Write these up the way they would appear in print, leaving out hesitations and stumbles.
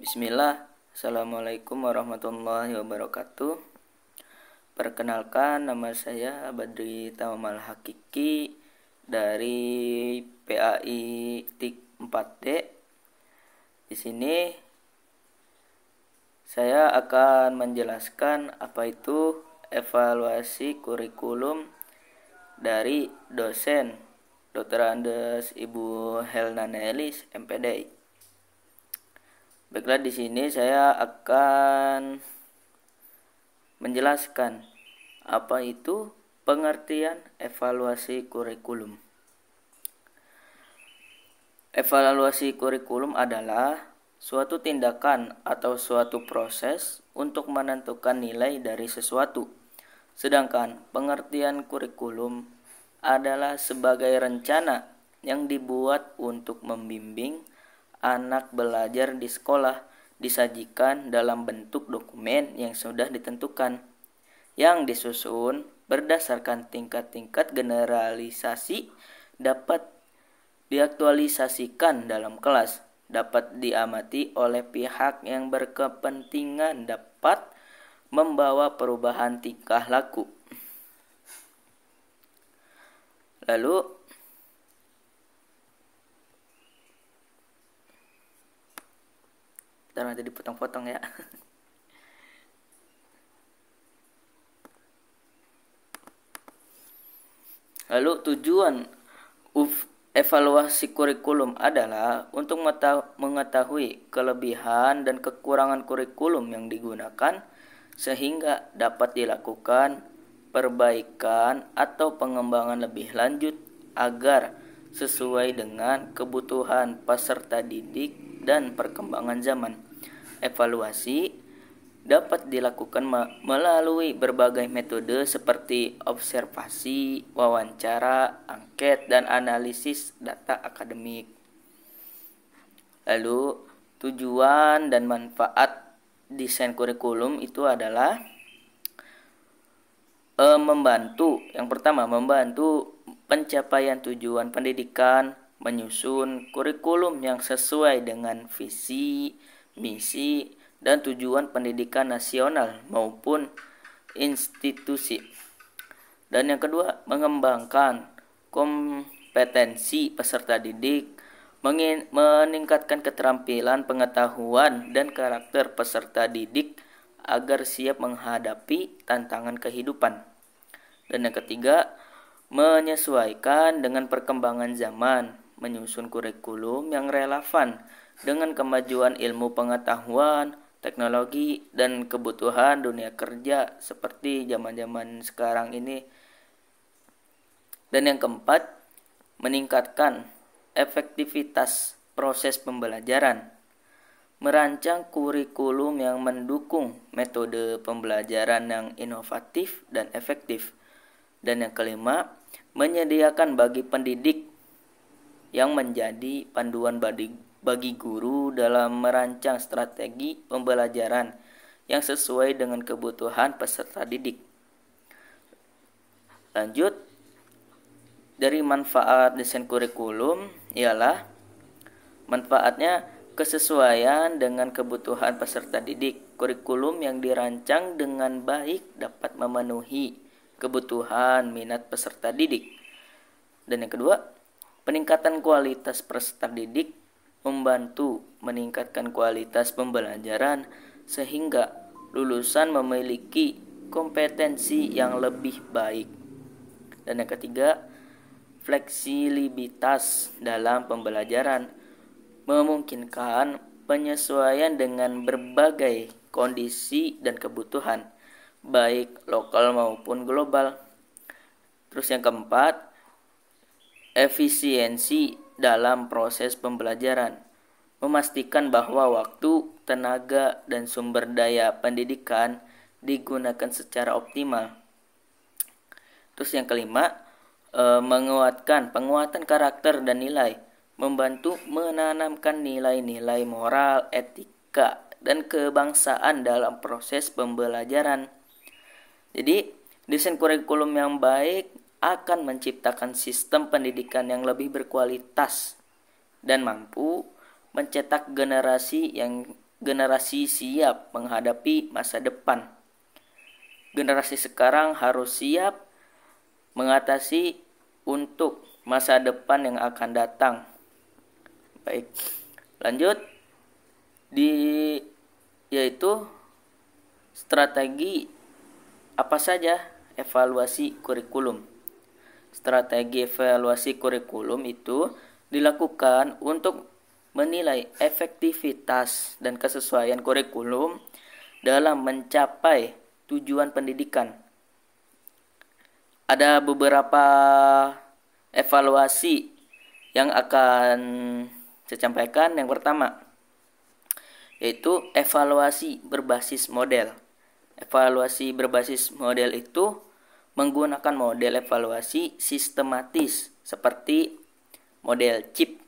Bismillah, Assalamualaikum warahmatullahi wabarakatuh. Perkenalkan, nama saya Badri Tamamal Hakiki dari PAI TIK 4D. Di sini saya akan menjelaskan apa itu evaluasi kurikulum dari dosen Dr. Andes Ibu Helna Nelis, MPD. Baiklah, di sini saya akan menjelaskan apa itu pengertian evaluasi kurikulum. Evaluasi kurikulum adalah suatu tindakan atau suatu proses untuk menentukan nilai dari sesuatu. Sedangkan pengertian kurikulum adalah sebagai rencana yang dibuat untuk membimbing anak belajar di sekolah, disajikan dalam bentuk dokumen yang sudah ditentukan, yang disusun berdasarkan tingkat-tingkat generalisasi, dapat diaktualisasikan dalam kelas, dapat diamati oleh pihak yang berkepentingan, dapat membawa perubahan tingkah laku. Lalu nanti dipotong-potong ya. Lalu tujuan evaluasi kurikulum adalah untuk mengetahui kelebihan dan kekurangan kurikulum yang digunakan sehingga dapat dilakukan perbaikan atau pengembangan lebih lanjut agar sesuai dengan kebutuhan peserta didik dan perkembangan zaman. Evaluasi dapat dilakukan melalui berbagai metode seperti observasi, wawancara, angket, dan analisis data akademik. Lalu, tujuan dan manfaat desain kurikulum itu adalah yang pertama, membantu pencapaian tujuan pendidikan, menyusun kurikulum yang sesuai dengan visi, misi, dan tujuan pendidikan nasional maupun institusi. Dan yang kedua, mengembangkan kompetensi peserta didik, meningkatkan keterampilan, pengetahuan, dan karakter peserta didik agar siap menghadapi tantangan kehidupan. Dan yang ketiga, menyesuaikan dengan perkembangan zaman, menyusun kurikulum yang relevan dengan kemajuan ilmu pengetahuan, teknologi, dan kebutuhan dunia kerja seperti zaman-zaman sekarang ini. Dan yang keempat, meningkatkan efektivitas proses pembelajaran, merancang kurikulum yang mendukung metode pembelajaran yang inovatif dan efektif. Dan yang kelima, menyediakan bagi pendidik yang menjadi panduan bagi guru dalam merancang strategi pembelajaran yang sesuai dengan kebutuhan peserta didik. Lanjut, dari manfaat desain kurikulum ialah manfaatnya kesesuaian dengan kebutuhan peserta didik. Kurikulum yang dirancang dengan baik dapat memenuhi kebutuhan minat peserta didik. Dan yang kedua, peningkatan kualitas peserta didik membantu meningkatkan kualitas pembelajaran sehingga lulusan memiliki kompetensi yang lebih baik. Dan yang ketiga, fleksibilitas dalam pembelajaran memungkinkan penyesuaian dengan berbagai kondisi dan kebutuhan, baik lokal maupun global. Terus yang keempat, efisiensi dalam proses pembelajaran, memastikan bahwa waktu, tenaga, dan sumber daya pendidikan digunakan secara optimal. Terus yang kelima, penguatan karakter dan nilai, membantu menanamkan nilai-nilai moral, etika, dan kebangsaan dalam proses pembelajaran. Jadi, desain kurikulum yang baik akan menciptakan sistem pendidikan yang lebih berkualitas dan mampu mencetak generasi yang generasi siap menghadapi masa depan. Generasi sekarang harus siap mengatasi untuk masa depan yang akan datang. Baik, lanjut yaitu strategi apa saja evaluasi kurikulum. Strategi evaluasi kurikulum itu dilakukan untuk menilai efektivitas dan kesesuaian kurikulum dalam mencapai tujuan pendidikan. Ada beberapa evaluasi yang akan saya sampaikan. Yang pertama, yaitu evaluasi berbasis model. Evaluasi berbasis model itu menggunakan model evaluasi sistematis seperti model CIP,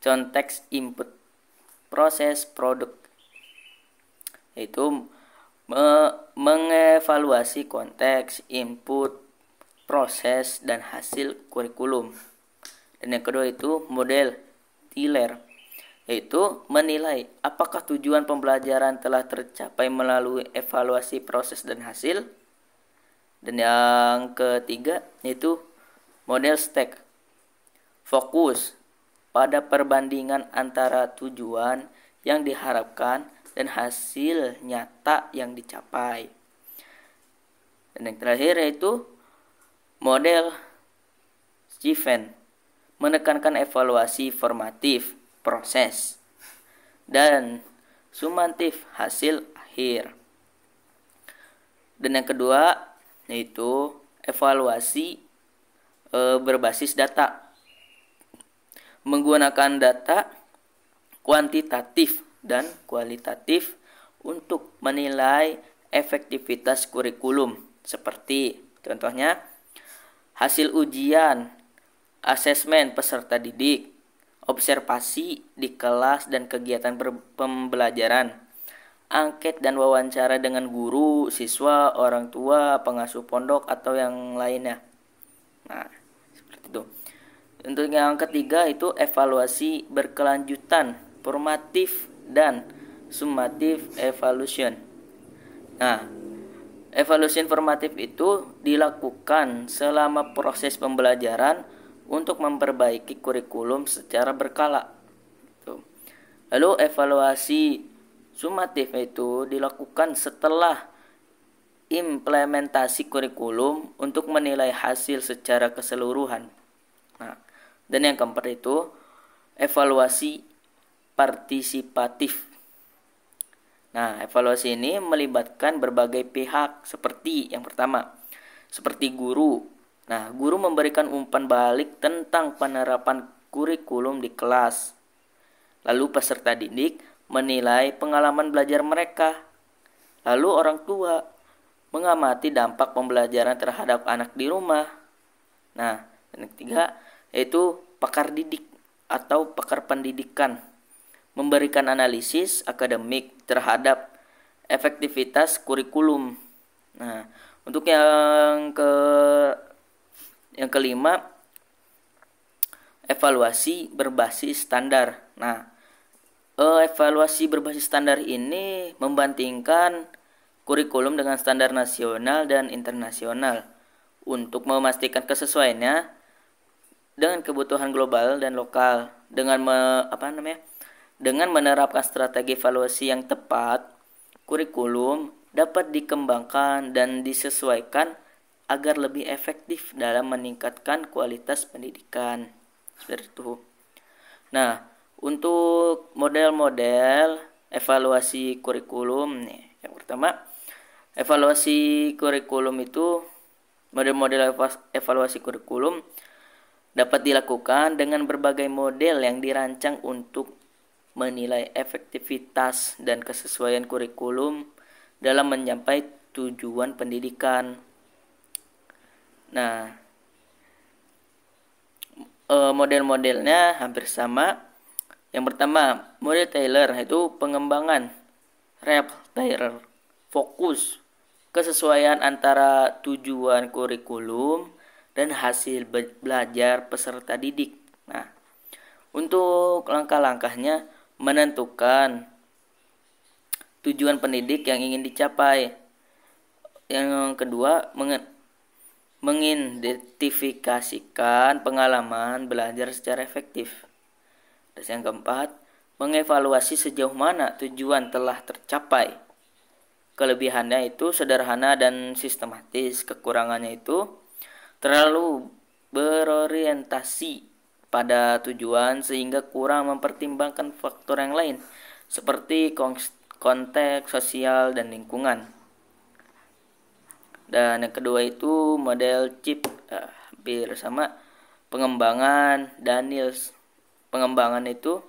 Context Input Proses Produk, yaitu mengevaluasi konteks, input, proses, dan hasil kurikulum. Dan yang kedua itu model Tiller, yaitu menilai apakah tujuan pembelajaran telah tercapai melalui evaluasi proses dan hasil. Dan yang ketiga yaitu model Stack, fokus pada perbandingan antara tujuan yang diharapkan dan hasil nyata yang dicapai. Dan yang terakhir yaitu model Stephen, menekankan evaluasi formatif proses dan sumatif hasil akhir. Dan yang kedua yaitu evaluasi berbasis data, menggunakan data kuantitatif dan kualitatif untuk menilai efektivitas kurikulum, seperti contohnya hasil ujian, asesmen peserta didik, observasi di kelas dan kegiatan pembelajaran, angket dan wawancara dengan guru, siswa, orang tua, pengasuh pondok, atau yang lainnya. Nah, seperti itu. Untuk yang ketiga itu evaluasi berkelanjutan, formatif dan summative evaluation. Nah, evaluasi formatif itu dilakukan selama proses pembelajaran untuk memperbaiki kurikulum secara berkala. Lalu evaluasi sumatif itu dilakukan setelah implementasi kurikulum untuk menilai hasil secara keseluruhan. Nah, dan yang keempat itu evaluasi partisipatif. Nah, evaluasi ini melibatkan berbagai pihak seperti yang pertama, seperti guru. Nah, guru memberikan umpan balik tentang penerapan kurikulum di kelas. Lalu peserta didik menilai pengalaman belajar mereka. Lalu orang tua mengamati dampak pembelajaran terhadap anak di rumah. Nah, dan yang ketiga yaitu pakar didik atau pakar pendidikan, memberikan analisis akademik terhadap efektivitas kurikulum. Nah, untuk yang kelima, evaluasi berbasis standar. Nah, evaluasi berbasis standar ini membandingkan kurikulum dengan standar nasional dan internasional untuk memastikan kesesuaiannya dengan kebutuhan global dan lokal. Dengan menerapkan strategi evaluasi yang tepat, kurikulum dapat dikembangkan dan disesuaikan agar lebih efektif dalam meningkatkan kualitas pendidikan. Seperti itu. Nah, untuk model-model evaluasi kurikulum nih, yang pertama, evaluasi kurikulum itu model-model evaluasi kurikulum dapat dilakukan dengan berbagai model yang dirancang untuk menilai efektivitas dan kesesuaian kurikulum dalam mencapai tujuan pendidikan. Nah, model-modelnya hampir sama. Yang pertama, model Taylor itu pengembangan Ralph Taylor, fokus kesesuaian antara tujuan kurikulum dan hasil belajar peserta didik. Nah, untuk langkah-langkahnya menentukan tujuan pendidik yang ingin dicapai. Yang kedua, mengidentifikasikan pengalaman belajar secara efektif. Dan yang keempat, mengevaluasi sejauh mana tujuan telah tercapai. Kelebihannya itu sederhana dan sistematis, kekurangannya itu terlalu berorientasi pada tujuan sehingga kurang mempertimbangkan faktor yang lain seperti konteks sosial dan lingkungan. Dan yang kedua itu model CHIP, hampir sama. Pengembangan Daniels. Pengembangan itu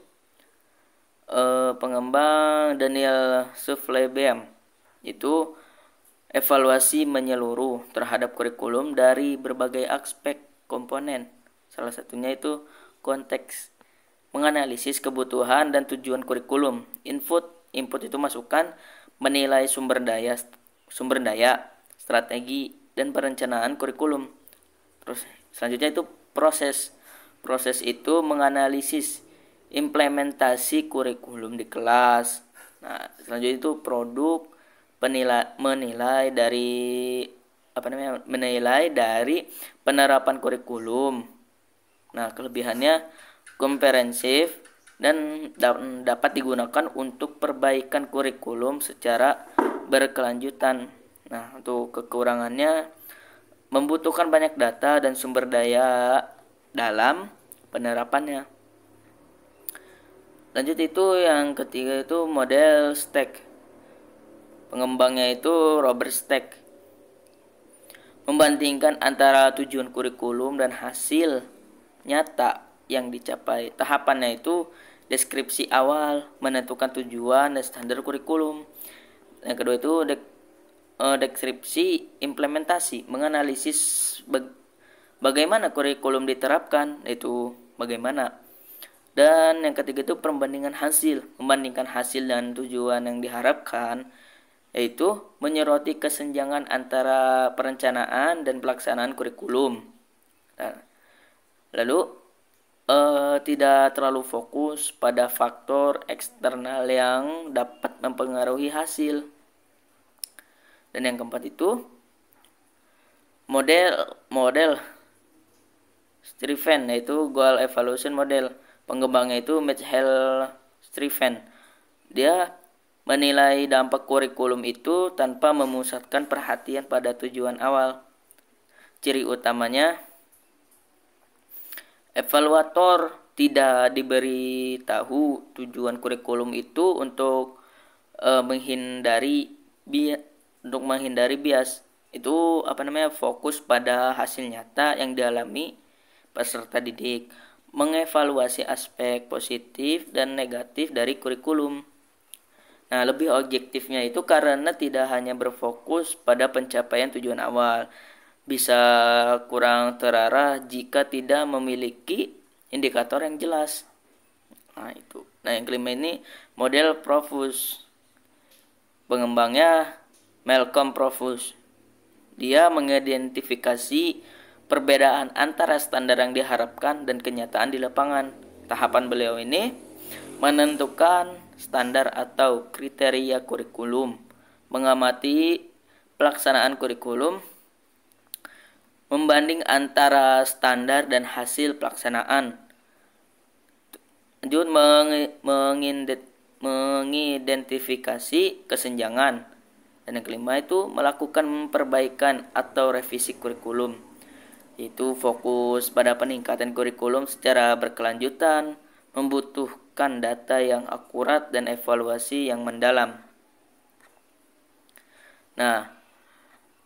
pengembang Daniel Suflebeam itu evaluasi menyeluruh terhadap kurikulum dari berbagai aspek komponen. Salah satunya itu konteks, menganalisis kebutuhan dan tujuan kurikulum. Input itu masukan, menilai sumber daya, strategi dan perencanaan kurikulum. Terus selanjutnya itu proses. Proses itu menganalisis implementasi kurikulum di kelas. Nah, selanjutnya itu produk, menilai dari penerapan kurikulum. Nah, kelebihannya komprehensif dan dapat digunakan untuk perbaikan kurikulum secara berkelanjutan. Nah, untuk kekurangannya membutuhkan banyak data dan sumber daya dalam penerapannya. Lanjut itu yang ketiga itu model Stack. Pengembangnya itu Robert Stack. Membandingkan antara tujuan kurikulum dan hasil nyata yang dicapai. Tahapannya itu deskripsi awal, menentukan tujuan dan standar kurikulum. Yang kedua itu deskripsi implementasi, menganalisis bagaimana kurikulum diterapkan, itu bagaimana. Dan yang ketiga itu perbandingan hasil, membandingkan hasil dan tujuan yang diharapkan, yaitu menyoroti kesenjangan antara perencanaan dan pelaksanaan kurikulum. Nah, lalu tidak terlalu fokus pada faktor eksternal yang dapat mempengaruhi hasil. Dan yang keempat itu model Striven, yaitu Goal Evaluation Model. Pengembangnya itu Michael Striven. Dia menilai dampak kurikulum itu tanpa memusatkan perhatian pada tujuan awal. Ciri utamanya, evaluator tidak diberi tahu tujuan kurikulum itu untuk menghindari bias. Itu fokus pada hasil nyata yang dialami peserta didik, mengevaluasi aspek positif dan negatif dari kurikulum. Nah, lebih objektifnya itu karena tidak hanya berfokus pada pencapaian tujuan awal, bisa kurang terarah jika tidak memiliki indikator yang jelas. Nah, itu. Nah, yang kelima ini model Profus. Pengembangnya Malcolm Profus. Dia mengidentifikasi perbedaan antara standar yang diharapkan dan kenyataan di lapangan. Tahapan beliau ini menentukan standar atau kriteria kurikulum, mengamati pelaksanaan kurikulum, membanding antara standar dan hasil pelaksanaan. Lanjut mengidentifikasi kesenjangan. Dan yang kelima itu melakukan perbaikan atau revisi kurikulum. Itu fokus pada peningkatan kurikulum secara berkelanjutan, membutuhkan data yang akurat dan evaluasi yang mendalam. Nah,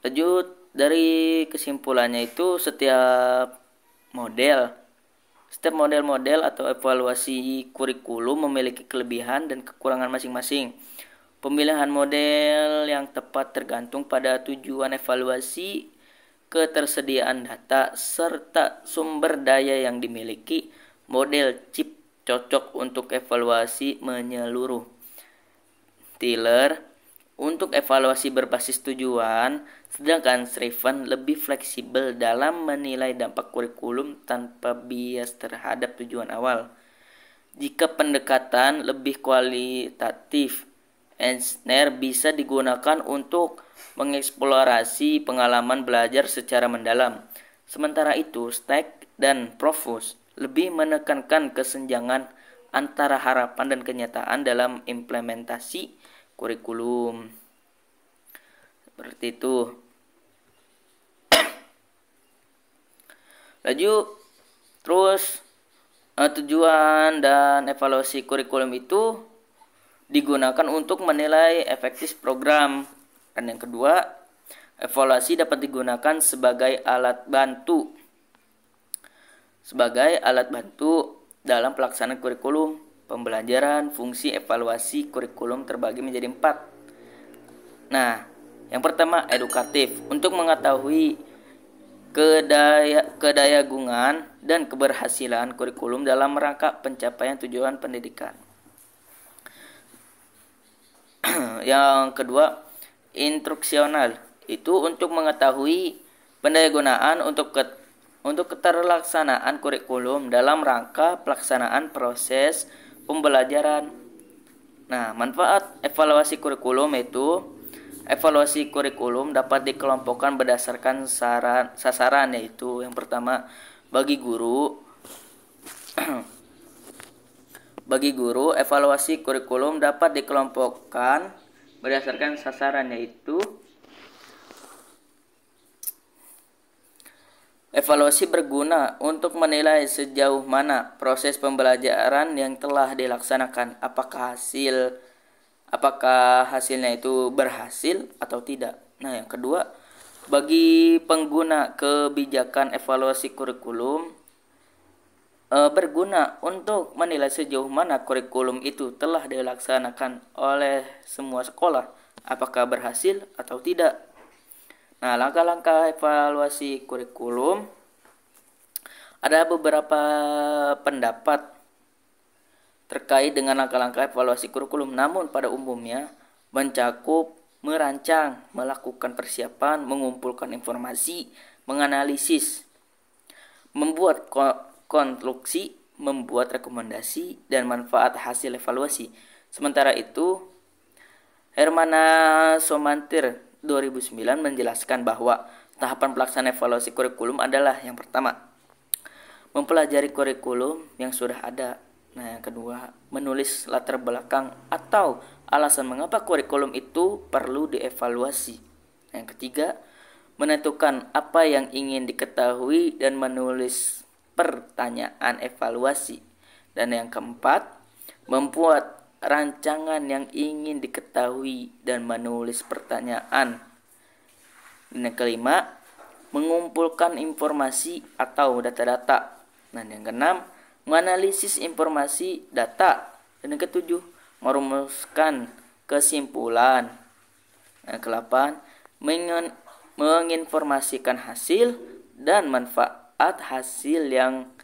lanjut dari kesimpulannya itu setiap model atau evaluasi kurikulum memiliki kelebihan dan kekurangan masing-masing. Pemilihan model yang tepat tergantung pada tujuan evaluasi, ketersediaan data, serta sumber daya yang dimiliki. Model CHIP cocok untuk evaluasi menyeluruh. Tiller untuk evaluasi berbasis tujuan, sedangkan Striven lebih fleksibel dalam menilai dampak kurikulum tanpa bias terhadap tujuan awal. Jika pendekatan lebih kualitatif, Ensner bisa digunakan untuk mengeksplorasi pengalaman belajar secara mendalam. Sementara itu, Stack dan Profus lebih menekankan kesenjangan antara harapan dan kenyataan dalam implementasi kurikulum. Seperti itu. Terus tujuan dan evaluasi kurikulum itu digunakan untuk menilai efektif program. Dan yang kedua, evaluasi dapat digunakan sebagai alat bantu dalam pelaksanaan kurikulum pembelajaran. Fungsi evaluasi kurikulum terbagi menjadi 4. Nah, yang pertama edukatif, untuk mengetahui kedayagungan dan keberhasilan kurikulum dalam rangka pencapaian tujuan pendidikan. Yang kedua, instruksional, itu untuk mengetahui pendayagunaan untuk keterlaksanaan kurikulum dalam rangka pelaksanaan proses pembelajaran. Nah, manfaat evaluasi kurikulum itu, evaluasi kurikulum dapat dikelompokkan berdasarkan sasaran, yaitu yang pertama bagi guru. Bagi guru, evaluasi kurikulum dapat dikelompokkan berdasarkan sasaran, yaitu evaluasi berguna untuk menilai sejauh mana proses pembelajaran yang telah dilaksanakan, apakah hasilnya itu berhasil atau tidak. Nah, yang kedua, bagi pengguna kebijakan, evaluasi kurikulum berguna untuk menilai sejauh mana kurikulum itu telah dilaksanakan oleh semua sekolah, apakah berhasil atau tidak. Nah, langkah-langkah evaluasi kurikulum, ada beberapa pendapat terkait dengan langkah-langkah evaluasi kurikulum, namun pada umumnya mencakup merancang, melakukan persiapan, mengumpulkan informasi, menganalisis, membuat konklusi, membuat rekomendasi, dan manfaat hasil evaluasi. Sementara itu, Hermana Somantir 2009 menjelaskan bahwa tahapan pelaksanaan evaluasi kurikulum adalah yang pertama, mempelajari kurikulum yang sudah ada. Nah, yang kedua, menulis latar belakang atau alasan mengapa kurikulum itu perlu dievaluasi. Yang ketiga, menentukan apa yang ingin diketahui dan menulis pertanyaan evaluasi. Dan yang keempat, membuat rancangan yang ingin diketahui dan menulis pertanyaan. Dan yang kelima, mengumpulkan informasi atau data-data. Dan yang keenam, menganalisis informasi data. Dan yang ketujuh, merumuskan kesimpulan. Dan yang ke-8, menginformasikan hasil dan manfaat hasil yang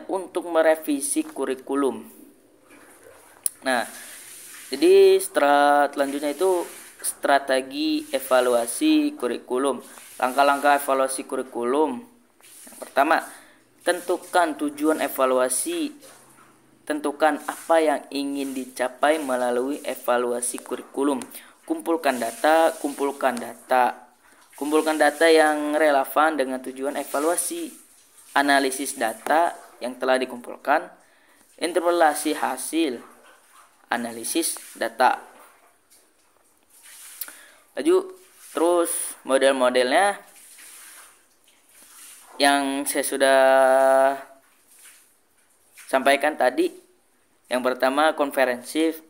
untuk merevisi kurikulum. Nah, jadi selanjutnya itu strategi evaluasi kurikulum. Langkah-langkah evaluasi kurikulum. Yang pertama, tentukan tujuan evaluasi. Tentukan apa yang ingin dicapai melalui evaluasi kurikulum. Kumpulkan data. Kumpulkan data yang relevan dengan tujuan evaluasi. Analisis data yang telah dikumpulkan. Interpretasi hasil. Analisis data. Terus model-modelnya yang saya sudah sampaikan tadi. Yang pertama konferensif,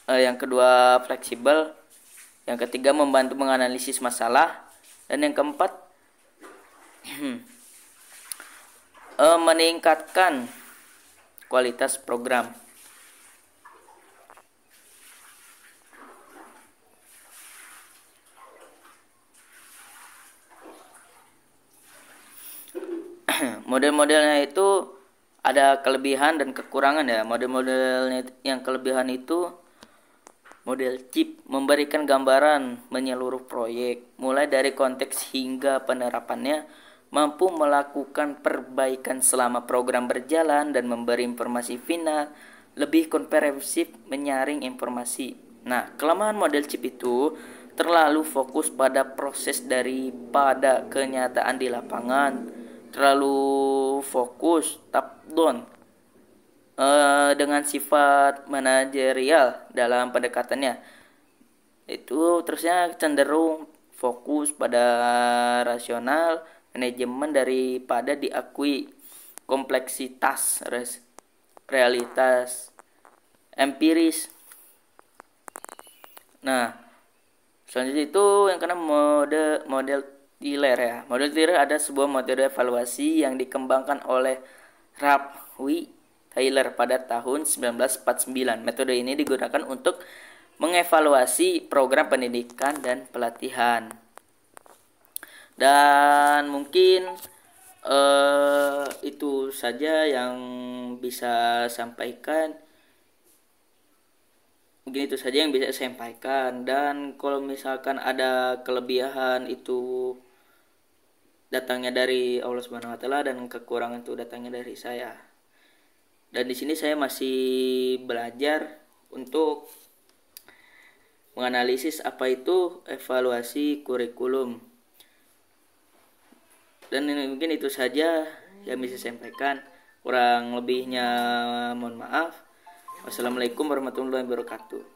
yang kedua fleksibel, yang ketiga membantu menganalisis masalah, dan yang keempat meningkatkan kualitas program. Model-modelnya itu ada kelebihan dan kekurangan ya. Model-modelnya yang kelebihan itu model CHIP, memberikan gambaran menyeluruh proyek, mulai dari konteks hingga penerapannya, mampu melakukan perbaikan selama program berjalan dan memberi informasi final lebih komprehensif menyaring informasi. Nah, kelemahan model chip itu terlalu fokus pada proses daripada kenyataan di lapangan, terlalu fokus top down dengan sifat manajerial dalam pendekatannya. Itu terusnya cenderung fokus pada rasional manajemen daripada diakui kompleksitas realitas empiris. Nah, selanjutnya itu yang kena model Tiller ya. Model Tiller ada sebuah metode evaluasi yang dikembangkan oleh Ralph W. Taylor pada tahun 1949. Metode ini digunakan untuk mengevaluasi program pendidikan dan pelatihan. Dan mungkin itu saja yang bisa sampaikan. Mungkin itu saja yang bisa saya sampaikan. Dan kalau misalkan ada kelebihan itu datangnya dari Allah Subhanahu wa taala dan kekurangan itu datangnya dari saya. Dan di sini saya masih belajar untuk menganalisis apa itu evaluasi kurikulum. Dan mungkin itu saja yang bisa saya sampaikan. Kurang lebihnya mohon maaf. Wassalamualaikum warahmatullahi wabarakatuh.